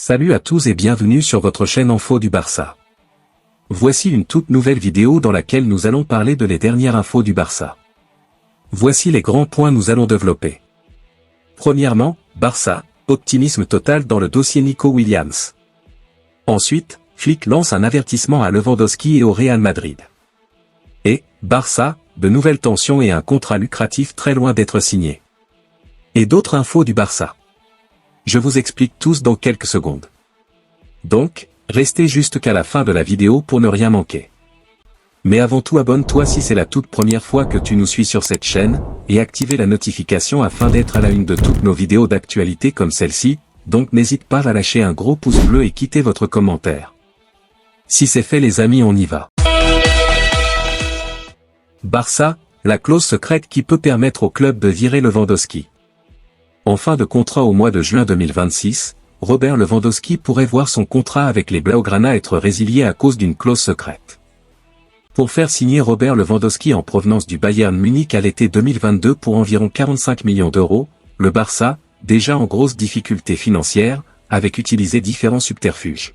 Salut à tous et bienvenue sur votre chaîne Info du Barça. Voici une toute nouvelle vidéo dans laquelle nous allons parler de les dernières infos du Barça. Voici les grands points nous allons développer. Premièrement, Barça, optimisme total dans le dossier Nico Williams. Ensuite, Flick lance un avertissement à Lewandowski et au Real Madrid. Et, Barça, de nouvelles tensions et un contrat lucratif très loin d'être signé. Et d'autres infos du Barça. Je vous explique tous dans quelques secondes. Donc, restez jusqu'à la fin de la vidéo pour ne rien manquer. Mais avant tout abonne-toi si c'est la toute première fois que tu nous suis sur cette chaîne, et activez la notification afin d'être à la une de toutes nos vidéos d'actualité comme celle-ci, donc n'hésite pas à lâcher un gros pouce bleu et quitter votre commentaire. Si c'est fait les amis, on y va. Barça, la clause secrète qui peut permettre au club de virer Lewandowski. En fin de contrat au mois de juin 2026, Robert Lewandowski pourrait voir son contrat avec les Blaugrana être résilié à cause d'une clause secrète. Pour faire signer Robert Lewandowski en provenance du Bayern Munich à l'été 2022 pour environ 45 millions d'euros, le Barça, déjà en grosse difficulté financière, avait utilisé différents subterfuges.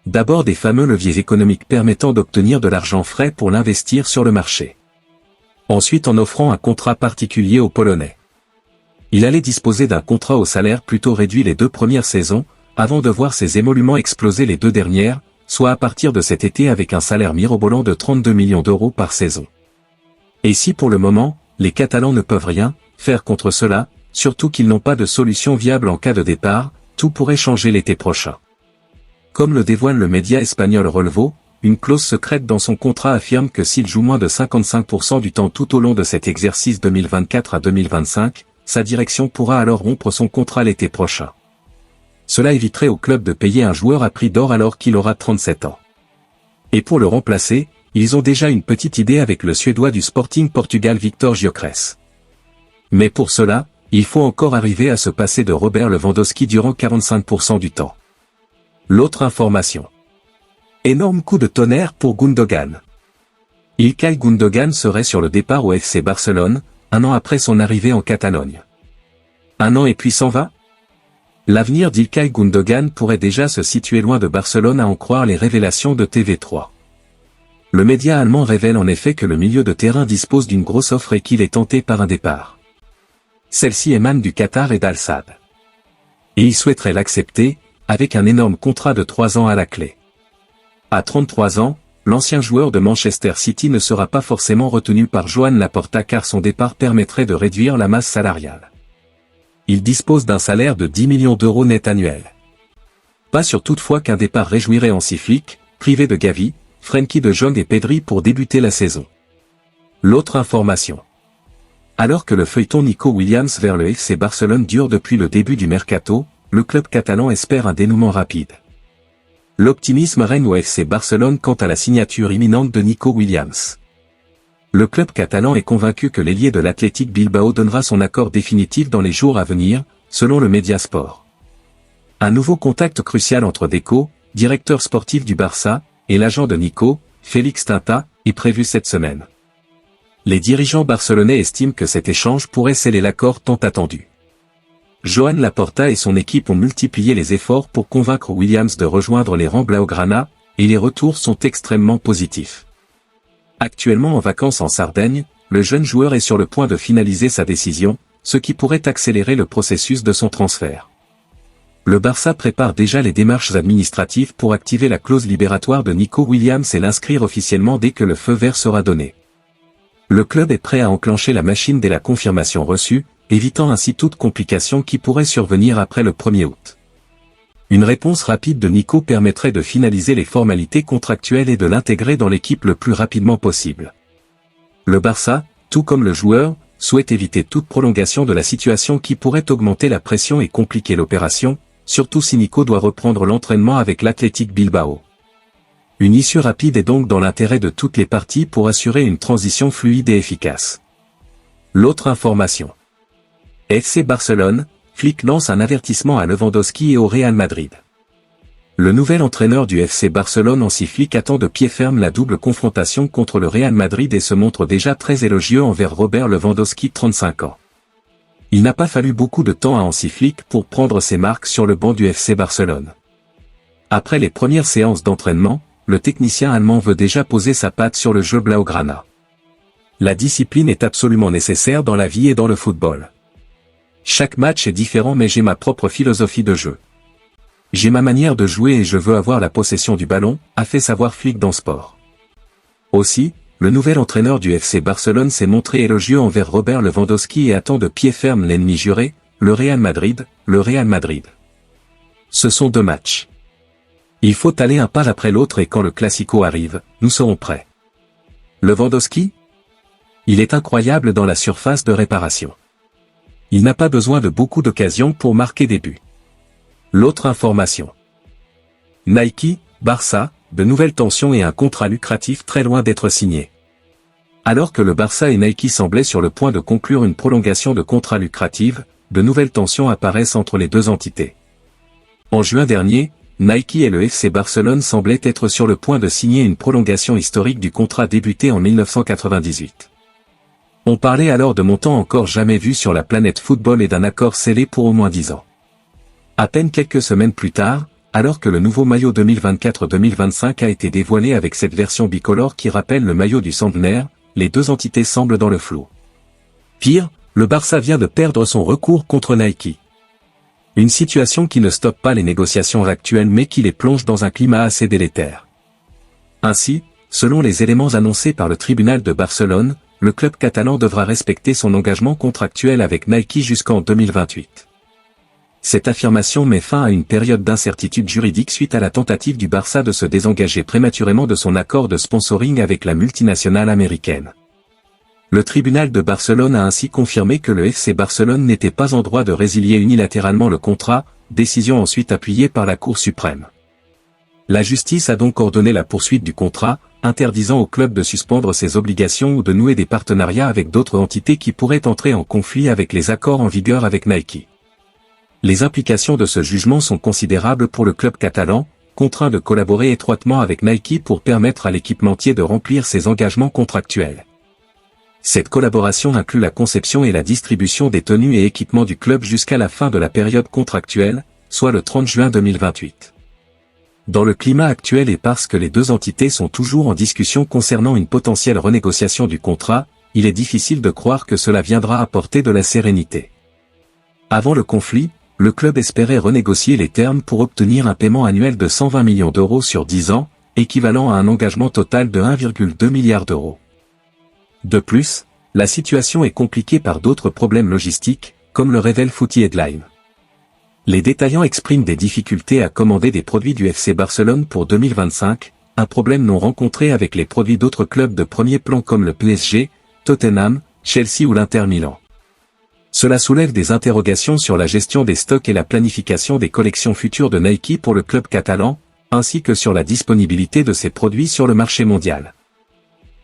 D'abord des fameux leviers économiques permettant d'obtenir de l'argent frais pour l'investir sur le marché. Ensuite en offrant un contrat particulier aux Polonais. Il allait disposer d'un contrat au salaire plutôt réduit les 2 premières saisons, avant de voir ses émoluments exploser les 2 dernières, soit à partir de cet été avec un salaire mirobolant de 32 millions d'euros par saison. Et si pour le moment, les Catalans ne peuvent rien faire contre cela, surtout qu'ils n'ont pas de solution viable en cas de départ, tout pourrait changer l'été prochain. Comme le dévoile le média espagnol Relevo, une clause secrète dans son contrat affirme que s'il joue moins de 55% du temps tout au long de cet exercice 2024 à 2025, sa direction pourra alors rompre son contrat l'été prochain. Cela éviterait au club de payer un joueur à prix d'or alors qu'il aura 37 ans. Et pour le remplacer, ils ont déjà une petite idée avec le Suédois du Sporting Portugal Victor Gyökeres. Mais pour cela, il faut encore arriver à se passer de Robert Lewandowski durant 45% du temps. L'autre information. Énorme coup de tonnerre pour Gundogan. İlkay Gundogan serait sur le départ au FC Barcelone, 1 an après son arrivée en Catalogne. 1 an et puis s'en va ? L'avenir d'Ilkay Gundogan pourrait déjà se situer loin de Barcelone à en croire les révélations de TV3. Le média allemand révèle en effet que le milieu de terrain dispose d'une grosse offre et qu'il est tenté par un départ. Celle-ci émane du Qatar et d'Al Sadd. Et il souhaiterait l'accepter, avec un énorme contrat de 3 ans à la clé. À 33 ans, l'ancien joueur de Manchester City ne sera pas forcément retenu par Joan Laporta car son départ permettrait de réduire la masse salariale. Il dispose d'un salaire de 10 millions d'euros net annuel. Pas sûr toutefois qu'un départ réjouirait Hansi Flick, privé de Gavi, Frenkie de Jong et Pedri pour débuter la saison. L'autre information. Alors que le feuilleton Nico Williams vers le FC Barcelone dure depuis le début du mercato, le club catalan espère un dénouement rapide. L'optimisme règne au FC Barcelone quant à la signature imminente de Nico Williams. Le club catalan est convaincu que l'ailier de l'Athletic Bilbao donnera son accord définitif dans les jours à venir, selon le Mediasport. Un nouveau contact crucial entre Deco, directeur sportif du Barça, et l'agent de Nico, Félix Tinta, est prévu cette semaine. Les dirigeants barcelonais estiment que cet échange pourrait sceller l'accord tant attendu. Joan Laporta et son équipe ont multiplié les efforts pour convaincre Williams de rejoindre les rangs Blaugrana, et les retours sont extrêmement positifs. Actuellement en vacances en Sardaigne, le jeune joueur est sur le point de finaliser sa décision, ce qui pourrait accélérer le processus de son transfert. Le Barça prépare déjà les démarches administratives pour activer la clause libératoire de Nico Williams et l'inscrire officiellement dès que le feu vert sera donné. Le club est prêt à enclencher la machine dès la confirmation reçue, évitant ainsi toute complication qui pourrait survenir après le 1er août. Une réponse rapide de Nico permettrait de finaliser les formalités contractuelles et de l'intégrer dans l'équipe le plus rapidement possible. Le Barça, tout comme le joueur, souhaite éviter toute prolongation de la situation qui pourrait augmenter la pression et compliquer l'opération, surtout si Nico doit reprendre l'entraînement avec l'Athletic Bilbao. Une issue rapide est donc dans l'intérêt de toutes les parties pour assurer une transition fluide et efficace. L'autre information. FC Barcelone, Flick lance un avertissement à Lewandowski et au Real Madrid. Le nouvel entraîneur du FC Barcelone Hansi Flick attend de pied ferme la double confrontation contre le Real Madrid et se montre déjà très élogieux envers Robert Lewandowski 35 ans. Il n'a pas fallu beaucoup de temps à Hansi Flick pour prendre ses marques sur le banc du FC Barcelone. Après les premières séances d'entraînement, le technicien allemand veut déjà poser sa patte sur le jeu blaugrana. La discipline est absolument nécessaire dans la vie et dans le football. Chaque match est différent mais j'ai ma propre philosophie de jeu. J'ai ma manière de jouer et je veux avoir la possession du ballon, a fait savoir Flick dans Sport. Aussi, le nouvel entraîneur du FC Barcelone s'est montré élogieux envers Robert Lewandowski et attend de pied ferme l'ennemi juré, le Real Madrid. Ce sont 2 matchs. Il faut aller un pas après l'autre et quand le Classico arrive, nous serons prêts. Lewandowski ? Il est incroyable dans la surface de réparation. Il n'a pas besoin de beaucoup d'occasions pour marquer des buts. L'autre information. Nike, Barça, de nouvelles tensions et un contrat lucratif très loin d'être signé. Alors que le Barça et Nike semblaient sur le point de conclure une prolongation de contrat lucratif, de nouvelles tensions apparaissent entre les 2 entités. En juin dernier, Nike et le FC Barcelone semblaient être sur le point de signer une prolongation historique du contrat débuté en 1998. On parlait alors de montants encore jamais vus sur la planète football et d'un accord scellé pour au moins 10 ans. À peine quelques semaines plus tard, alors que le nouveau maillot 2024-2025 a été dévoilé avec cette version bicolore qui rappelle le maillot du centenaire, les 2 entités semblent dans le flou. Pire, le Barça vient de perdre son recours contre Nike. Une situation qui ne stoppe pas les négociations actuelles mais qui les plonge dans un climat assez délétère. Ainsi, selon les éléments annoncés par le tribunal de Barcelone, le club catalan devra respecter son engagement contractuel avec Nike jusqu'en 2028. Cette affirmation met fin à une période d'incertitude juridique suite à la tentative du Barça de se désengager prématurément de son accord de sponsoring avec la multinationale américaine. Le tribunal de Barcelone a ainsi confirmé que le FC Barcelone n'était pas en droit de résilier unilatéralement le contrat, décision ensuite appuyée par la Cour suprême. La justice a donc ordonné la poursuite du contrat, interdisant au club de suspendre ses obligations ou de nouer des partenariats avec d'autres entités qui pourraient entrer en conflit avec les accords en vigueur avec Nike. Les implications de ce jugement sont considérables pour le club catalan, contraint de collaborer étroitement avec Nike pour permettre à l'équipementier de remplir ses engagements contractuels. Cette collaboration inclut la conception et la distribution des tenues et équipements du club jusqu'à la fin de la période contractuelle, soit le 30 juin 2028. Dans le climat actuel et parce que les 2 entités sont toujours en discussion concernant une potentielle renégociation du contrat, il est difficile de croire que cela viendra apporter de la sérénité. Avant le conflit, le club espérait renégocier les termes pour obtenir un paiement annuel de 120 millions d'euros sur 10 ans, équivalent à un engagement total de 1,2 milliard d'euros. De plus, la situation est compliquée par d'autres problèmes logistiques, comme le révèle Footy Headline. Les détaillants expriment des difficultés à commander des produits du FC Barcelone pour 2025, un problème non rencontré avec les produits d'autres clubs de premier plan comme le PSG, Tottenham, Chelsea ou l'Inter Milan. Cela soulève des interrogations sur la gestion des stocks et la planification des collections futures de Nike pour le club catalan, ainsi que sur la disponibilité de ces produits sur le marché mondial.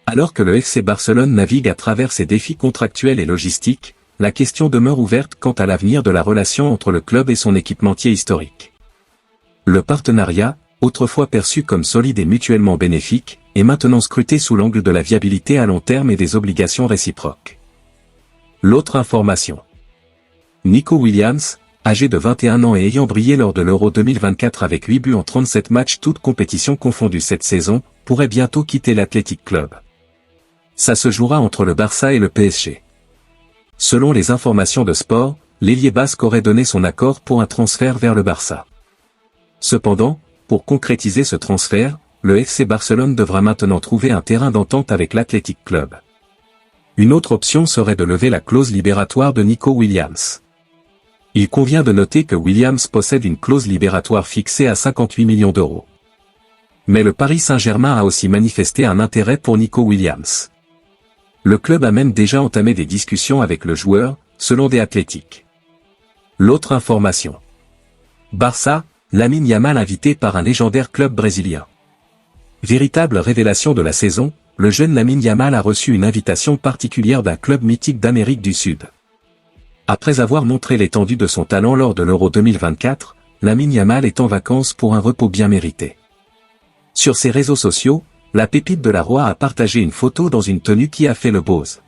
Alors que le FC Barcelone navigue à travers ses défis contractuels et logistiques, la question demeure ouverte quant à l'avenir de la relation entre le club et son équipementier historique. Le partenariat, autrefois perçu comme solide et mutuellement bénéfique, est maintenant scruté sous l'angle de la viabilité à long terme et des obligations réciproques. L'autre information. Nico Williams, âgé de 21 ans et ayant brillé lors de l'Euro 2024 avec 8 buts en 37 matchs toutes compétitions confondues cette saison, pourrait bientôt quitter l'Athletic Club. Ça se jouera entre le Barça et le PSG. Selon les informations de Sport, l'ailier basque aurait donné son accord pour un transfert vers le Barça. Cependant, pour concrétiser ce transfert, le FC Barcelone devra maintenant trouver un terrain d'entente avec l'Athletic Club. Une autre option serait de lever la clause libératoire de Nico Williams. Il convient de noter que Williams possède une clause libératoire fixée à 58 millions d'euros. Mais le Paris Saint-Germain a aussi manifesté un intérêt pour Nico Williams. Le club a même déjà entamé des discussions avec le joueur, selon The Athletic. L'autre information. Barça, Lamine Yamal invité par un légendaire club brésilien. Véritable révélation de la saison, le jeune Lamine Yamal a reçu une invitation particulière d'un club mythique d'Amérique du Sud. Après avoir montré l'étendue de son talent lors de l'Euro 2024, Lamine Yamal est en vacances pour un repos bien mérité. Sur ses réseaux sociaux, la pépite de la Roi a partagé une photo dans une tenue qui a fait le buzz.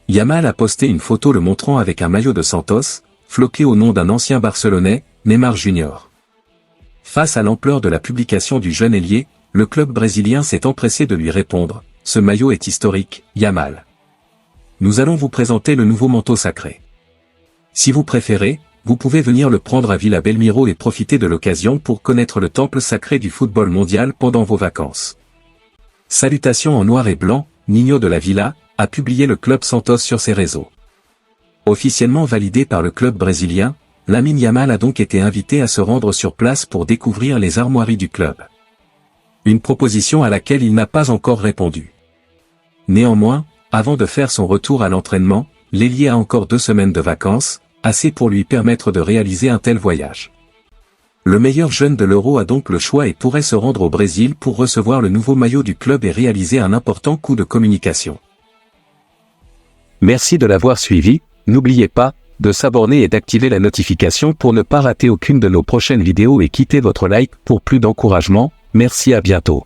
Yamal a posté une photo le montrant avec un maillot de Santos, floqué au nom d'un ancien Barcelonais, Neymar Jr. Face à l'ampleur de la publication du jeune ailier, le club brésilien s'est empressé de lui répondre « Ce maillot est historique, Yamal. Nous allons vous présenter le nouveau manteau sacré. Si vous préférez, vous pouvez venir le prendre à Villa Belmiro et profiter de l'occasion pour connaître le temple sacré du football mondial pendant vos vacances. » Salutations en noir et blanc, Ninho de la Villa, a publié le club Santos sur ses réseaux. Officiellement validé par le club brésilien, Lamine Yamal a donc été invité à se rendre sur place pour découvrir les armoiries du club. Une proposition à laquelle il n'a pas encore répondu. Néanmoins, avant de faire son retour à l'entraînement, l'ailier a encore 2 semaines de vacances, assez pour lui permettre de réaliser un tel voyage. Le meilleur jeune de l'Euro a donc le choix et pourrait se rendre au Brésil pour recevoir le nouveau maillot du club et réaliser un important coup de communication. Merci de l'avoir suivi, n'oubliez pas de s'abonner et d'activer la notification pour ne pas rater aucune de nos prochaines vidéos et quittez votre like pour plus d'encouragement. Merci, à bientôt.